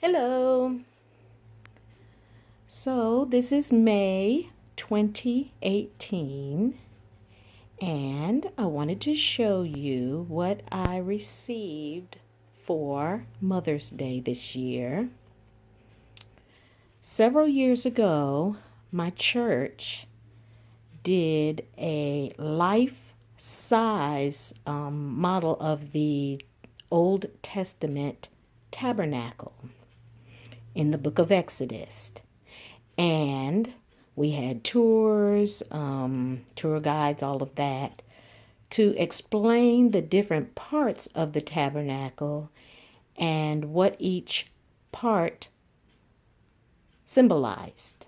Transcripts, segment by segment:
Hello. So this is May 2018, and I wanted to show you what I received for Mother's Day this year. Several years ago, my church did a life-size model of the Old Testament Tabernacle in the book of Exodus. And we had tours, tour guides, all of that, to explain the different parts of the tabernacle and what each part symbolized.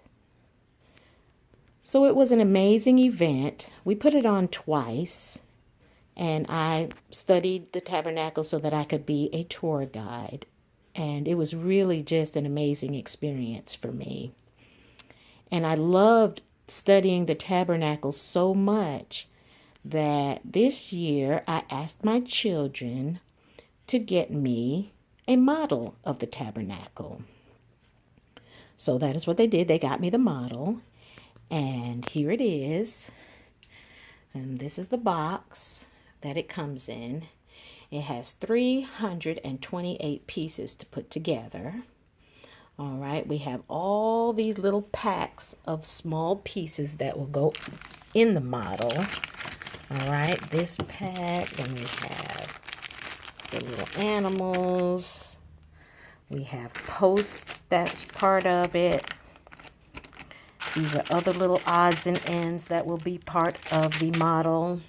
So it was an amazing event. We put it on twice, and I studied the tabernacle so that I could be a tour guide. And it was really just an amazing experience for me. And I loved studying the tabernacle so much that this year I asked my children to get me a model of the tabernacle. So that is what they did. They got me the model. And here it is. And this is the box that it comes in. It has 328 pieces to put together. All right, we have all these little packs of small pieces that will go in the model. All right, this pack, and we have the little animals. We have posts, that's part of it. These are other little odds and ends that will be part of the model.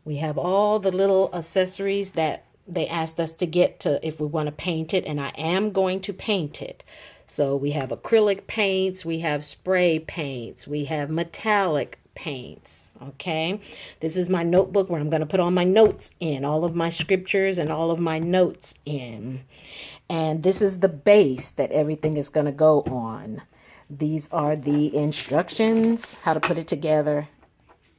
We have all the little accessories that they asked us to get to if we want to paint it, and I am going to paint it. So we have acrylic paints, we have spray paints, we have metallic paints. Okay, this is my notebook where I'm going to put all my notes in, all of my scriptures and all of my notes in. And this is the base that everything is going to go on. These are the instructions, how to put it together.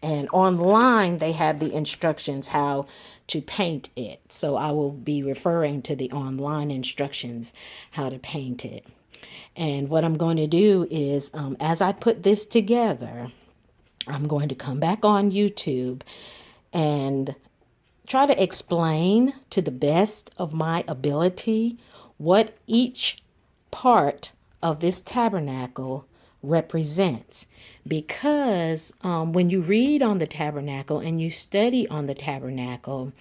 And online, they have the instructions how to paint it. So I will be referring to the online instructions how to paint it. And what I'm going to do is, as I put this together, I'm going to come back on YouTube and try to explain to the best of my ability what each part of this tabernacle represents. Because when you read on the tabernacle and you study on the tabernacle,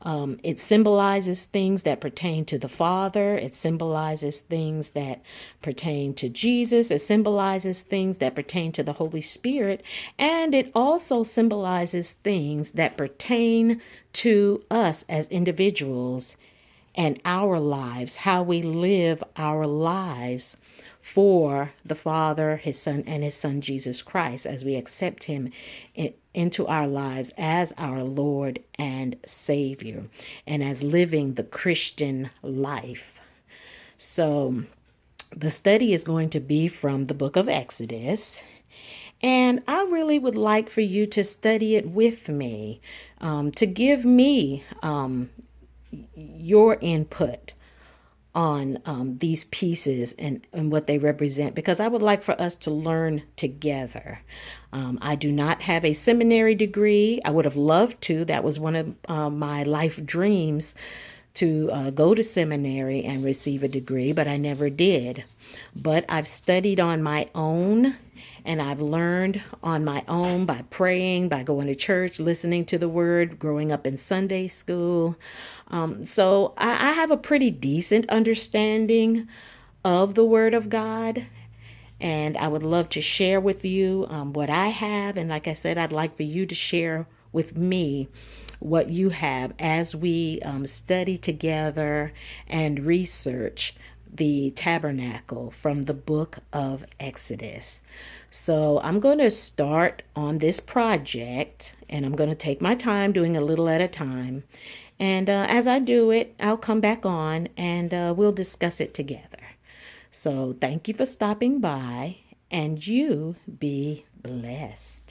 it symbolizes things that pertain to the Father. It symbolizes things that pertain to Jesus. It symbolizes things that pertain to the Holy Spirit. And it also symbolizes things that pertain to us as individuals and our lives, how we live our lives for the Father, His Son, and His Son, Jesus Christ, as we accept Him into our lives as our Lord and Savior, and as living the Christian life. So the study is going to be from the book of Exodus, and I really would like for you to study it with me, to give me your input on these pieces and what they represent, because I would like for us to learn together. I do not have a seminary degree. I would have loved to. That was one of my life dreams, to go to seminary and receive a degree, but I never did. But I've studied on my own, and I've learned on my own by praying, by going to church, listening to the word, growing up in Sunday school. So I have a pretty decent understanding of the word of God. And I would love to share with you what I have. And like I said, I'd like for you to share with me what you have as we study together and research the tabernacle from the book of Exodus. So I'm going to start on this project, and I'm going to take my time doing a little at a time. And as I do it, I'll come back on and we'll discuss it together. So thank you for stopping by, and you be blessed.